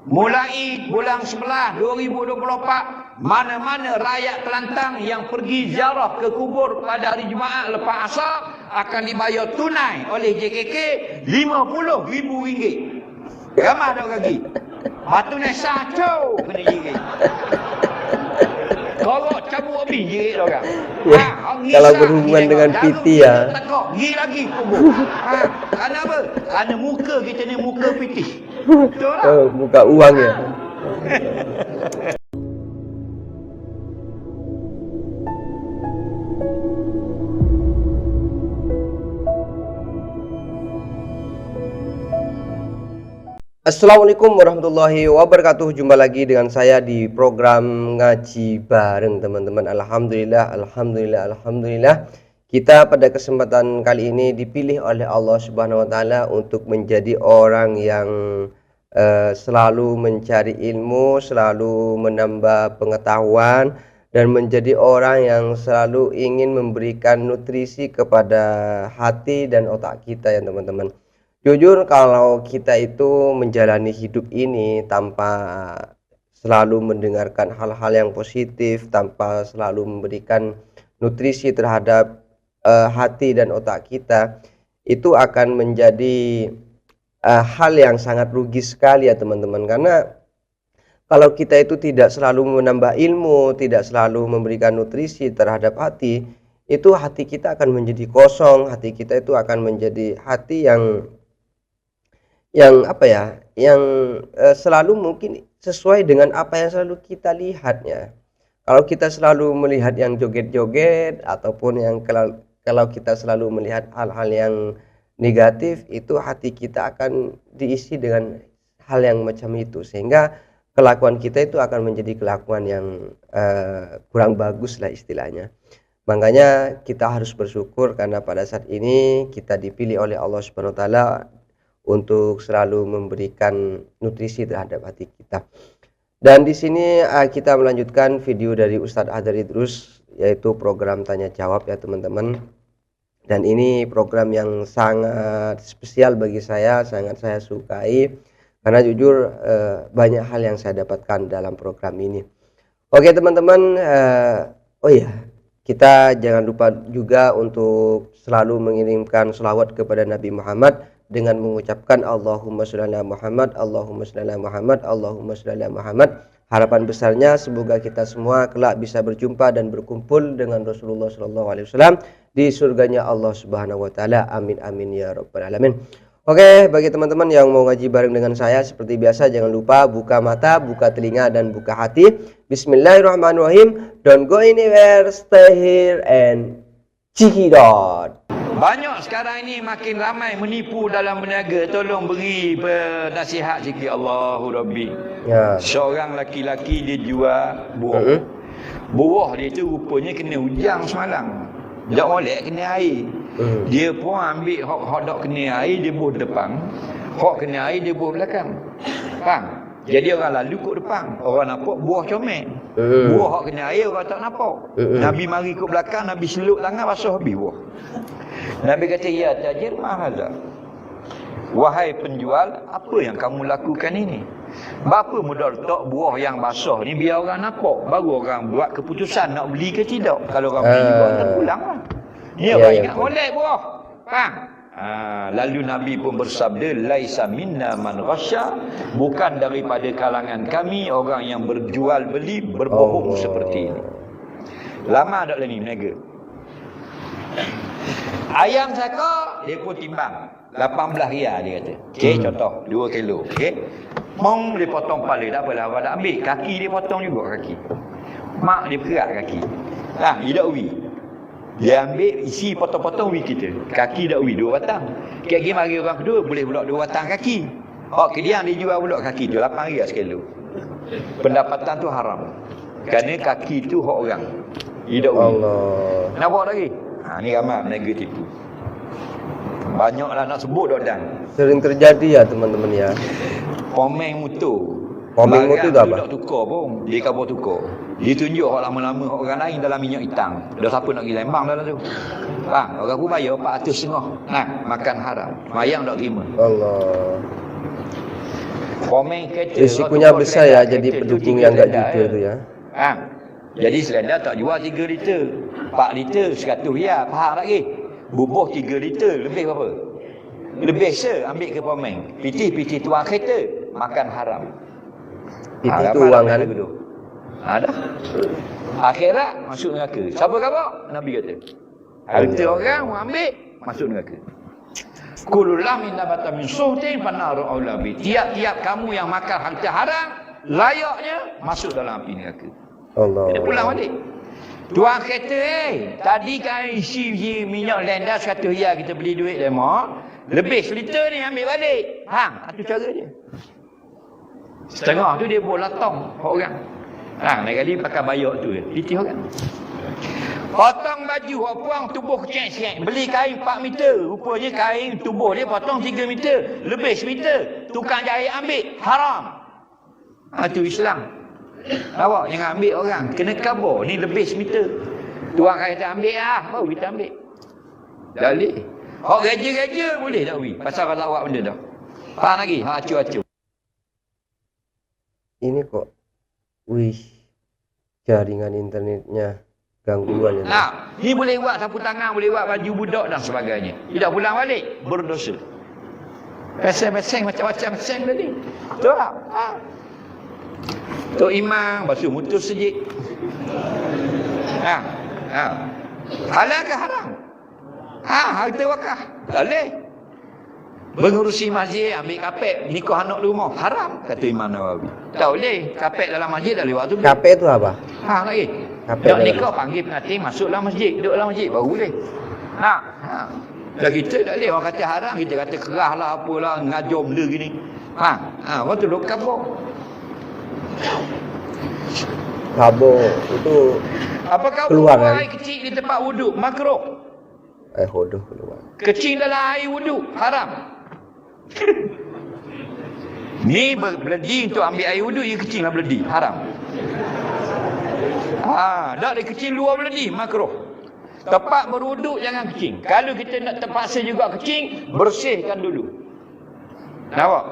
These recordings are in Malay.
mulai bulan 11 2024, mana-mana rakyat Kelantan yang pergi ziarah ke kubur pada hari Jumaat lepas asar akan dibayar tunai oleh JKK RM50,000. Ramah dah kaki. Batu ni satu kena jirit. Korok cabut habis jirit orang. Ya, kalau berhubungan dengan PT ya. Pergi lagi kubur. Kerana apa? Kerana muka kita ni muka PT. Betul tak? Oh, muka uang ya. Assalamualaikum warahmatullahi wabarakatuh. Jumpa lagi dengan saya di program Ngaji Bareng teman-teman. Alhamdulillah. Kita pada kesempatan kali ini dipilih oleh Allah Subhanahu wa taala untuk menjadi orang yang selalu mencari ilmu, selalu menambah pengetahuan, dan menjadi orang yang selalu ingin memberikan nutrisi kepada hati dan otak kita ya teman-teman. Jujur kalau kita itu menjalani hidup ini tanpa selalu mendengarkan hal-hal yang positif, tanpa selalu memberikan nutrisi terhadap hati dan otak kita, itu akan menjadi hal yang sangat rugi sekali ya teman-teman. Karena kalau kita itu tidak selalu menambah ilmu, tidak selalu memberikan nutrisi terhadap hati, itu hati kita akan menjadi kosong, hati kita itu akan menjadi hati yang selalu mungkin sesuai dengan apa yang selalu kita lihatnya. Kalau kita selalu melihat yang joget-joget ataupun yang kalau kita selalu melihat hal-hal yang negatif, itu hati kita akan diisi dengan hal yang macam itu, sehingga kelakuan kita itu akan menjadi kelakuan yang kurang bagus lah istilahnya. Makanya kita harus bersyukur karena pada saat ini kita dipilih oleh Allah Subhanahu wa taala untuk selalu memberikan nutrisi terhadap hati kita. Dan di sini kita melanjutkan video dari Ustadz Hadar Idrus, yaitu program tanya jawab ya teman-teman. Dan ini program yang sangat spesial bagi saya, sangat saya sukai karena jujur banyak hal yang saya dapatkan dalam program ini. Oke teman-teman, kita jangan lupa juga untuk selalu mengirimkan sholawat kepada Nabi Muhammad dengan mengucapkan Allahumma sholli ala Muhammad, Allahumma sholli ala Muhammad, Allahumma sholli ala Muhammad. Harapan besarnya semoga kita semua kelak bisa berjumpa dan berkumpul dengan Rasulullah SAW di surganya Allah Subhanahu wa taala. Amin amin ya rabbal alamin. Oke, bagi teman-teman yang mau ngaji bareng dengan saya seperti biasa, jangan lupa buka mata, buka telinga, dan buka hati. Bismillahirrahmanirrahim. Don't go anywhere, stay here and check it out. Banyak sekarang ini makin ramai menipu dalam berniaga. Tolong beri nasihat sikit. Allahu Rabbi. Ya. Seorang laki-laki dia jual buah. Buah dia tu rupanya kena hujang semalam. Tak molek kena air. Dia pun ambil hok dok kena air, dia buah depan. Hok kena air, dia buah belakang. Faham? Jadi orang lalu kat depan, orang nampak buah comel. Buah hok kena air orang tak nampak. Nabi mari kat belakang, Nabi seluk tangan basuh habis buah. Nabi kata, ya tajir mahaza. Wahai penjual, apa yang kamu lakukan ini? Berapa mudah letak buah yang basah ni biar orang nampak, baru orang buat keputusan nak beli ke tidak. Kalau orang beli juga terpulang lah. Ni orang ingat molek buah. Faham? Lalu Nabi pun bersabda, laisa minna man ghasya, bukan daripada kalangan kami orang yang berjual beli berbohong seperti ini. Lama tak ni berniaga. Ayam saka dia pun timbang 18 riyal dia kata. Okey, contoh 2 kilo. Okey. Mong dia potong kepala, tak apalah, awak nak ambil kaki dia potong juga kaki. Mak dia perak kaki. Dia dak uwi. Dia ambil isi potong-potong uwi kita. Kaki dak uwi 2 batang. Kaki mari orang kedua boleh pula 2 batang kaki. Hak kediang dia jual pula kaki tu 8 riyal sekilo. Pendapatan tu haram. Kerana kaki tu hak orang. Dia dak uwi. Allah. Nak buat lagi? Ni ramai berniaga tipu. Banyaklah nak sebut dak dan. Sering terjadi ya teman-teman ya. Pomeng motor. Pomeng motor tu apa? Tak tukar pun. Dia kabur tukar. Dia tunjuk hak lama-lama orang lain dalam minyak hitam. Dah siapa nak pergi Lembang dalam tu. Orang pun bayar 400 setengah. Makan haram. Mayang tak terima. Allah. Komen kereta. Risikonya besar ya jadi pendukung yang enggak jujur tu ya. Jadi selendar tak jual 3 liter. 4 liter 100 riyal. Faham lagi? Bubuh 3 liter. Lebih berapa? Lebih ambil ke Pomen. Pitih tuang kereta. Makan haram. Pitih tu wang kan? Ada. Akhirat masuk neraka. Siapa kata? Nabi kata. Harta orang ambil masuk neraka. Kulullah min nabata min suhtin fanaru aulabi. Tiap-tiap kamu yang makan harta haram, layaknya masuk dalam api neraka. Allah. Dia pulang balik. Tuang kereta tadi kan isi minyak lenda 100 riyal kita beli duit lema, lebih seliter ni ambil balik. Itu cara dia. Setengah tu dia bawa latong orang. Lain kali pakai bayar tu pitih orang. Potong baju, puang tubuh kecil sikit. Beli kain 4 meter. Rupanya kain tubuh dia potong 3 meter. Lebih semeter. Tukang jahit ambil. Haram. Itu Islam. Awak jangan ambil orang. Kena kabur. Ni lebih semeter. Tuang kata ambil baru kita ambil. Tak boleh. Hak raja-raja boleh tak weh? Pasal kalau awak benda dah. Faham lagi? Acu-acu. Ini kok. Wih. Jaringan internetnya. Gangguan ya. Ni boleh buat sapu tangan, boleh buat baju budak dan sebagainya. Tidak pulang balik, berdosa. Peseng-peseng macam-macam peseng tadi. Betul tak? Tok Imam basuh mutus sejik. Halal ke haram? Harta wakaf. Tak boleh. Mengurusi masjid, ambil kapet, nikah anak rumah. Haram, kata Imam Nawawi. Tak boleh. Kapet dalam masjid dah lewat tu. Kapet tu apa? Lagi. Nak nikah panggil pengantin masuk dalam masjid, duduk dalam masjid baru boleh. Dah kita tak boleh orang kata haram, kita kata kerah lah apalah ngajar benda gini. Orang tu duk kabur. Kabur itu apakah keluar buang air kecil di tempat wuduk makruh? Hodoh keluar. Kecil dalam air wuduk haram. Ni berledi untuk ambil air wuduk, ia kecil lah berledi, haram. Tak ada kecil luar beledi, makruh. Tempat berwuduk jangan kecil. Kalau kita nak terpaksa juga kecil, bersihkan dulu. Nampak?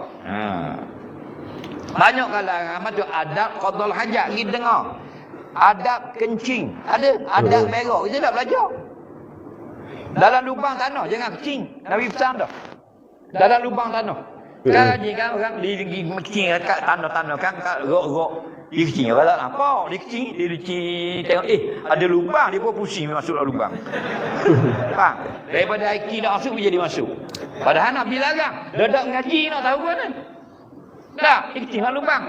Banyak kalangan tu adab qadul hajat pergi dengar. Adab kencing. Ada adab berak. Kita tak belajar. Dalam lubang tanah jangan kecil. Nabi pesan dah. Dalam lubang tanah. Kan orang di kecil kat tanah-tanah kan kat rok-rok. Dia kecil, kalau tak nampak, dia kecil, tengok, ada lubang, dia pun pusing masuk dalam lubang. Faham? Daripada IQ nak masuk, dia jadi masuk. Padahal Nabi larang, dadak ngaji nak tahu mana. Tak, dia kecil dalam lubang.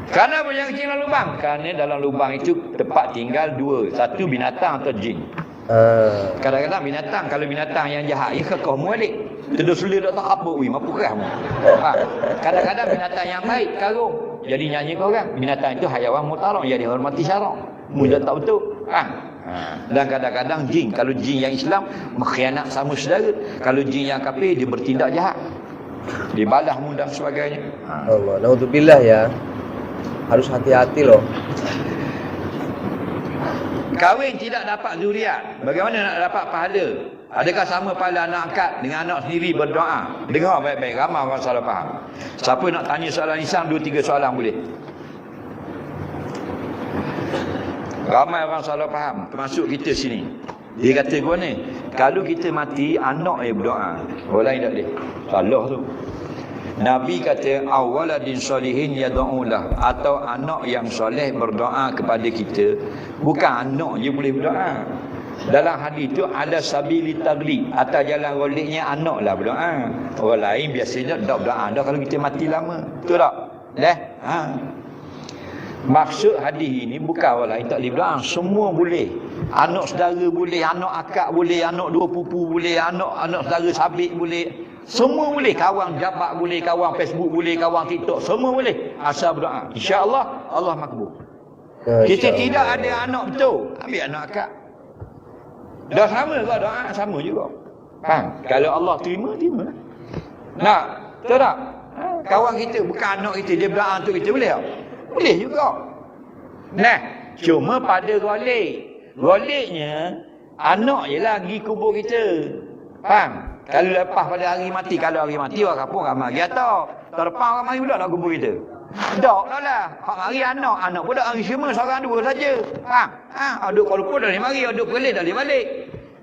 Kerana apa yang kecil dalam lubang? Kerana dalam lubang itu tempat tinggal dua. Satu binatang atau jin. Kadang-kadang binatang, kalau binatang yang jahat, ia kekau mualik. Terus sulit tak apa, mampu keras. Kadang-kadang binatang yang baik, karung. Jadi nyanyi kau orang. Binatang itu hayawan mutarang, yang dihormati syarak. Mudah tak betul. Dan kadang-kadang jin. Kalau jin yang Islam, mengkhianat sama saudara. Kalau jin yang kafir, dia bertindak jahat. Dia balas mudah sebagainya. Allah, naudzubillah ya. Harus hati-hati loh. Kahwin tidak dapat zuriat. Bagaimana nak dapat pahala? Adakah sama pahala anak angkat dengan anak sendiri berdoa? Dengar baik-baik, ramai orang salah faham. Siapa nak tanya soalan Islam, 2-3 soalan boleh. Ramai orang salah faham, termasuk kita sini. Dia kata gua ni, kalau kita mati, anak yang berdoa. Orang lain tak boleh. Salah tu. Nabi kata awaladin solihin yad'ulah, atau anak yang soleh berdoa kepada kita. Bukan anak je boleh berdoa. Dalam hadis itu ada sabili taglib, atas jalan goliknya anaklah berdoa. Orang lain biasanya tak berdoa dah kalau kita mati lama. Betul tak? Maksud hadis ini bukan orang lain tak boleh berdoa, semua boleh. Anak saudara boleh, anak akak boleh, anak dua pupu boleh, anak saudara sabit boleh. Semua boleh, kawan jabat boleh, kawan Facebook boleh, kawan TikTok, semua boleh. Asal berdoa. Insya-Allah Allah makbul. Kita tidak ada anak betul, ambil anak akak. Dah sama ke doa? Sama juga. Kalau Allah terima, terima. Nak, betul tak? Kawan kita bukan anak kita, dia berdoa untuk kita, boleh tak? Boleh juga. Nah, cuma pada golik. Goliknya anak je lah pergi kubur kita. Faham? Kalau lepas pada hari mati, kalau hari mati orang kampung ramai lagi atau terpang ramai pula nak kubur kita. Tak lah. Hak hari anak pun dak hari semua seorang dua saja. Faham? Aduk kalau pun dah mari, aduk balik dah balik.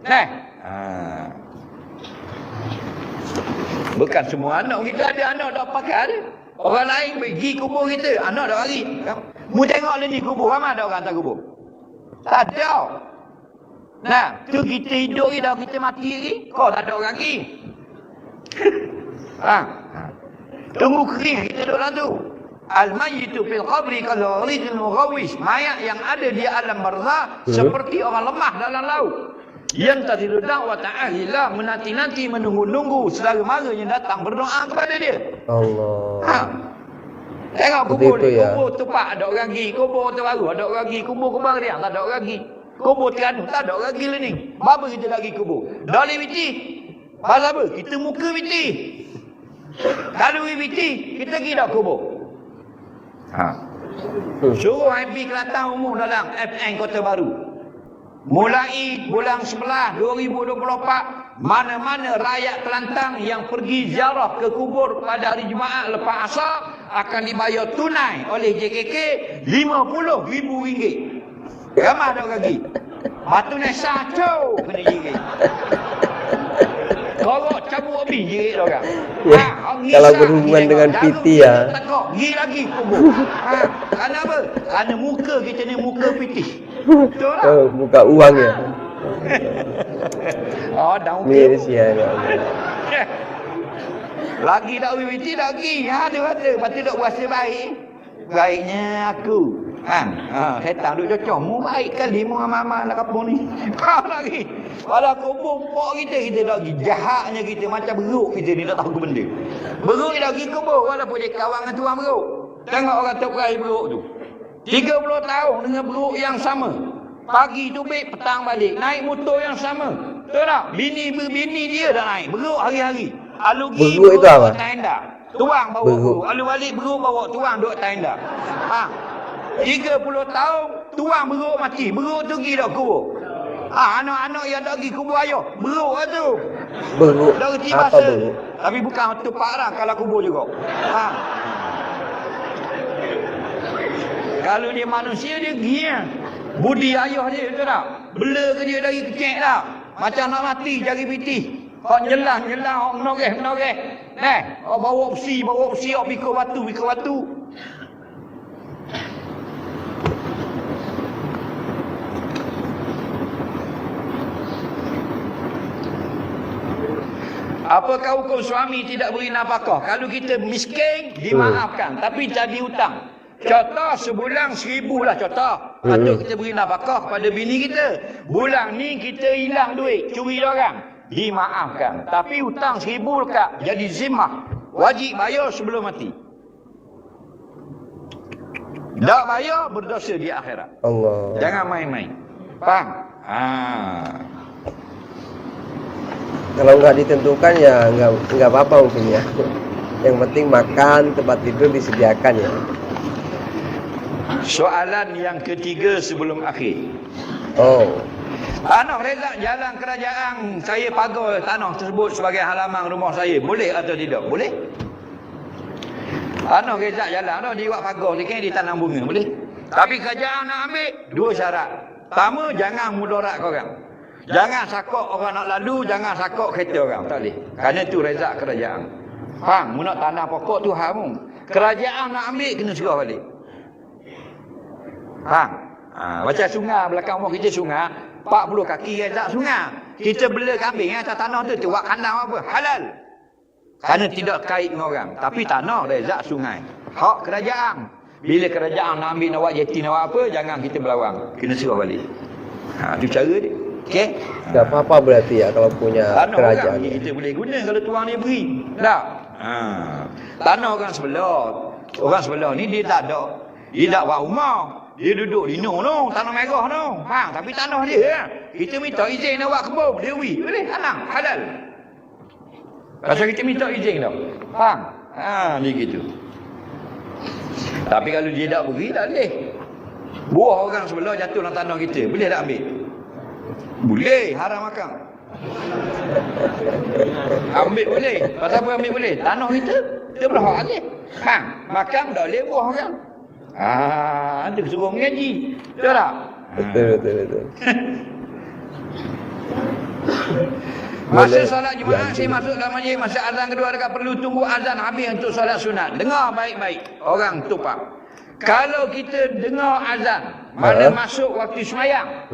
Nah. Bukan semua anak kita ada anak dak pakai ada. Orang lain pergi kubur kita, anak dak hari. Mu tengok ni kubur ramai dak orang tak kubur. Tak ada. Nah, tu kita hidup ni dah kita mati lagi. Kau tak ada orang lagi. Tunggu kering kita duduk dalam tu. Al-mayyitu fil qabri kal gharizil mughawis. Mayat yang ada di alam barzakh seperti orang lemah dalam laut. Yang tadiru da'wata ahlilah, menanti-nanti menunggu-nunggu saudara mara yang datang berdoa kepada dia. Allah. Tengok kubur ni, ya. kubur tepak ada orang pergi, kubur terbaru ada orang pergi, kubur Kebarian tak ada orang pergi. Kubur Terengganu tak ada orang pergi ni. Bapa kita nak pergi kubur. Dali biti. Pasal apa? Kita muka biti. Kalau biti, kita pergi dah kubur. Suruh MP Kelantan umum dalam FN Kota Baru. Mulai bulan 11 2024, mana-mana rakyat Kelantan yang pergi ziarah ke kubur pada hari Jumaat lepas asar akan dibayar tunai oleh JKK RM50,000. Ramai dah kaki. Batu ni satu kena jirit. Korok cabut habis jirit orang. Kalau berhubungan dengan PT ya. Pergi lagi kubur. Kenapa? Kerana muka kita ni muka PT. Betul tak? Muka uang ya. Dah Malaysia ya. Lagi tak PT lagi. Ada. Lepas tu duk berasa baik. Baiknya aku. Setan duk cocok. Mu baik kali mu amal-amal nak kapung ni. Lagi. Kalau kubur pok kita lagi jahatnya kita macam beruk kita ni tak tahu ke benda. Beruk dia lagi kubur walaupun dia kawan dengan tuan beruk. Tengok orang tok perai beruk tu. 30 tahun dengan beruk yang sama. Pagi tubik, petang balik. Naik motor yang sama. Betul tak? Bini dia dah naik. Beruk hari-hari. Alu pergi beruk itu apa? Tenda. Tuang bawa beruk. Alu balik beruk bawa tuang duduk tenda. 30 tahun tuang beruk mati. Beruk tu pergi dah kubur. Anak-anak yang tak pergi kubur ayah. Beruk lah tu. Beruk. Dah reti Apa bahasa. beruk? Tapi bukan tepat lah kalau kubur juga. Kalau dia manusia dia gila. Budi ayah dia betul tak? Bela ke dia dari kecil tak? Macam nak mati jari piti. Kau nyelah, kau menogeh. Kau bawa besi, kau pikul batu. Apakah hukum suami tidak beri nafkah? Kalau kita miskin, dimaafkan. Tapi jadi hutang. Contoh sebulan 1,000 lah contoh. Patut kita beri nafkah pada bini kita. Bulan ni kita hilang duit, curi orang. Dimaafkan. Tapi hutang 1,000 lekat. Jadi zimmah. Wajib bayar sebelum mati. Tak bayar, berdosa di akhirat. Allah. Jangan main-main. Faham? Kalau nggak ditentukan ya nggak apa-apa mungkin ya. Yang penting makan, tempat tidur disediakan ya. Soalan yang ketiga sebelum akhir. Tanah Rezak jalan kerajaan saya pagar tanah tersebut sebagai halaman rumah saya. Boleh atau tidak? Boleh. Tanah Rezak jalan dah dia buat pagar sikit di tanam bunga. Boleh. Tapi kerajaan nak ambil dua syarat. Pertama, jangan mudarat korang. Jangan sakok orang nak lalu, jangan sakok kereta orang. Tak boleh. Kerana tu Rezak kerajaan. Faham? Mu nak tanah pokok tu haram. Kerajaan nak ambil kena serah balik. Faham? Macam sungai belakang rumah kita sungai 40 kaki Rezak sungai. Kita bela kambing atas tanah tu buat kandang apa? Halal. Kerana tidak kait dengan orang. Tapi tanah Rezak sungai. Hak kerajaan. Bila kerajaan nak ambil nak buat jeti nak buat apa, jangan kita berlawan. Kena serah balik. Itu cara dia. Okey? Tak apa-apa berarti ya kalau punya Tanah kerajaan orang ni ya. kita boleh guna kalau tuang dia beri. Tak? Tanah orang sebelah. Orang sebelah ni dia tak ada. Dia tak buat rumah. Dia duduk di tanah merah Faham? Tapi tanah dia. Kita minta izin nak buat kebun. Dia beri. Boleh tanam. Halal. Pasal kita minta izin tau. Faham? Ni gitu. Tapi kalau dia tak beri, tak boleh. Buah orang sebelah jatuh dalam tanah kita. Boleh tak ambil? Boleh. Haram makan. Ambil boleh. Pasal apa ambil boleh? Tanah kita berhak lagi. Bang, makan dah boleh buah orang. Ada suruh mengaji. Betul tak? Betul. Masa solat Jumaat saya masuk dalam majlis, masa azan kedua dekat perlu tunggu azan habis untuk solat sunat. Dengar baik-baik orang tupak. Kalau kita dengar azan, mana masuk waktu semayang,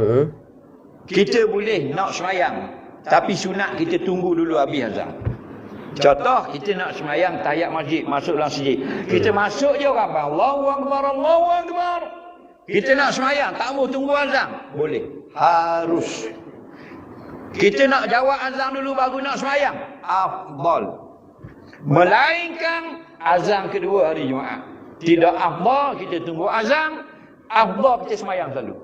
kita boleh nak semayang, tapi sunat kita tunggu dulu habis azan. Contoh, kita nak semayang tahiyat masjid, masuk dalam masjid. Kita masuk je orang bang, Allahu Akbar, Allahu Akbar. Kita nak semayang, tak mau tunggu azan, boleh. Harus. Kita nak jawab azan dulu baru nak semayang, afdal. Melainkan azan kedua hari Jumaat. Tidak afdal kita tunggu azan, afdal kita semayang selalu.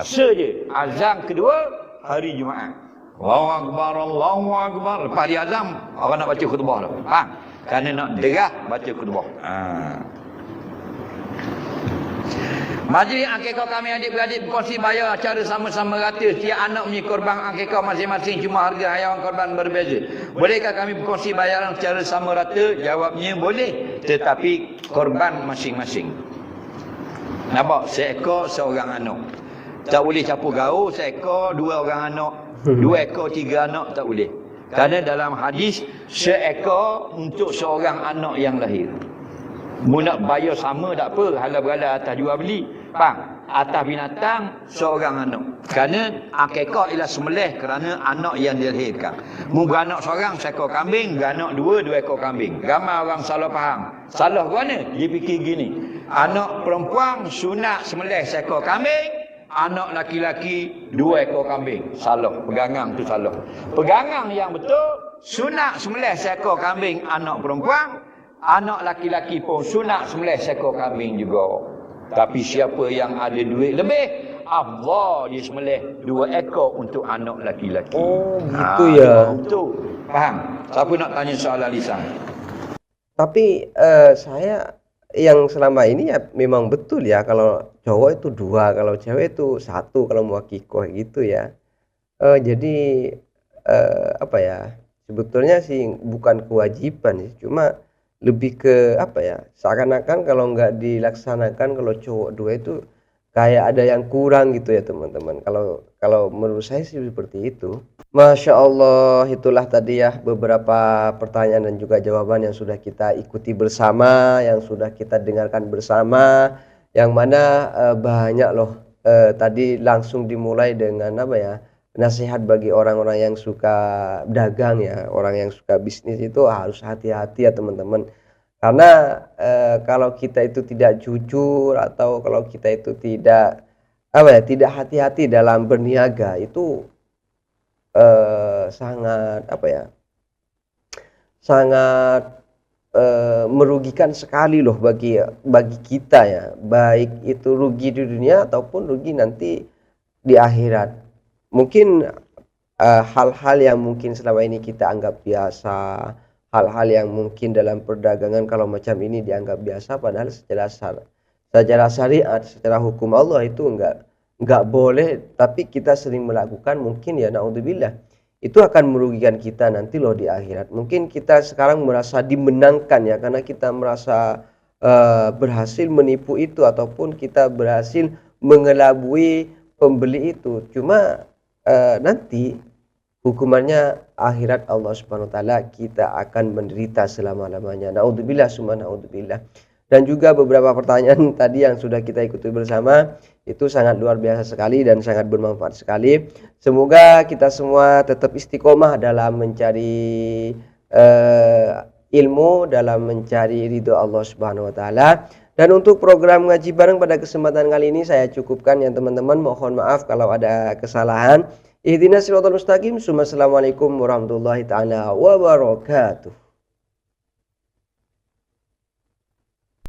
Saja azan kedua hari Jumaat. Allahu Akbar, Allahu Akbar. Lepas dia azan, orang nak baca khutbah dah. Faham? Kerana nak derah baca khutbah. Majlis akikah kami adik-beradik berkongsi bayar cara sama-sama rata. Setiap anak punya korban akikah masing-masing, cuma harga haiwan korban berbeza. Bolehkah kami berkongsi bayaran secara sama rata? Jawabnya boleh, tetapi korban masing-masing. Nampak? Seekor seorang anak. Tak boleh campur gaul, seekor dua orang anak, 2 ekor 3 anak, tak boleh. Kerana dalam hadis, seekor untuk seorang anak yang lahir. Mu nak bayar sama tak apa, halal berhalal atas jual beli. Faham? Atas binatang seorang anak. Kerana akikah ialah sembelih kerana anak yang dilahirkan. Mu beranak seorang seekor kambing, beranak 2 ekor kambing. Ramai orang salah faham. Salah ke mana? Dia fikir gini. Anak perempuan sunat sembelih seekor kambing, anak laki-laki 2 ekor kambing. Salah. Pegangan tu salah. Pegangan yang betul, sunat sembelih seekor kambing anak perempuan, anak laki-laki pun sunat sembelih seekor kambing juga. Tapi siapa yang ada duit lebih, afdal dia sembelih 2 ekor untuk anak laki-laki. Oh, gitu ya. Betul. Faham? Siapa nak tanya soalan lisan? Tapi saya yang selama ini ya memang betul ya, kalau cowok itu 2, kalau cewek itu 1 kalau mau akikoh gitu ya. Jadi apa ya? Sebetulnya sih bukan kewajiban sih, cuma lebih ke apa ya, seakan-akan kalau nggak dilaksanakan, kalau cowok 2 itu kayak ada yang kurang gitu ya teman-teman. Kalau menurut saya sih seperti itu. Masya Allah, itulah tadi ya beberapa pertanyaan dan juga jawaban yang sudah kita ikuti bersama, yang sudah kita dengarkan bersama, yang mana banyak loh. Tadi langsung dimulai dengan apa ya, nasihat bagi orang-orang yang suka dagang ya, orang yang suka bisnis itu harus hati-hati ya teman-teman. Karena kalau kita itu tidak jujur atau kalau kita itu tidak apa ya, tidak hati-hati dalam berniaga, itu sangat apa ya, sangat merugikan sekali loh bagi kita ya, baik itu rugi di dunia ataupun rugi nanti di akhirat. Mungkin hal-hal yang mungkin selama ini kita anggap biasa, hal-hal yang mungkin dalam perdagangan kalau macam ini dianggap biasa, padahal secara syariat, secara hukum Allah itu enggak boleh, tapi kita sering melakukan, mungkin ya naudzubillah, itu akan merugikan kita nanti loh di akhirat. Mungkin kita sekarang merasa dimenangkan ya, karena kita merasa berhasil menipu itu, ataupun kita berhasil mengelabui pembeli itu. Cuma nanti hukumannya akhirat Allah Subhanahu wa taala, kita akan menderita selama-lamanya. Naudzubillah summa naudzubillah. Dan juga beberapa pertanyaan tadi yang sudah kita ikuti bersama itu sangat luar biasa sekali dan sangat bermanfaat sekali. Semoga kita semua tetap istiqomah dalam mencari ilmu, dalam mencari ridho Allah Subhanahu wa taala. Dan untuk program ngaji bareng pada kesempatan kali ini saya cukupkan ya teman-teman. Mohon maaf kalau ada kesalahan. Ihdinas siratal mustaqim. Assalamualaikum warahmatullahi taala wabarakatuh.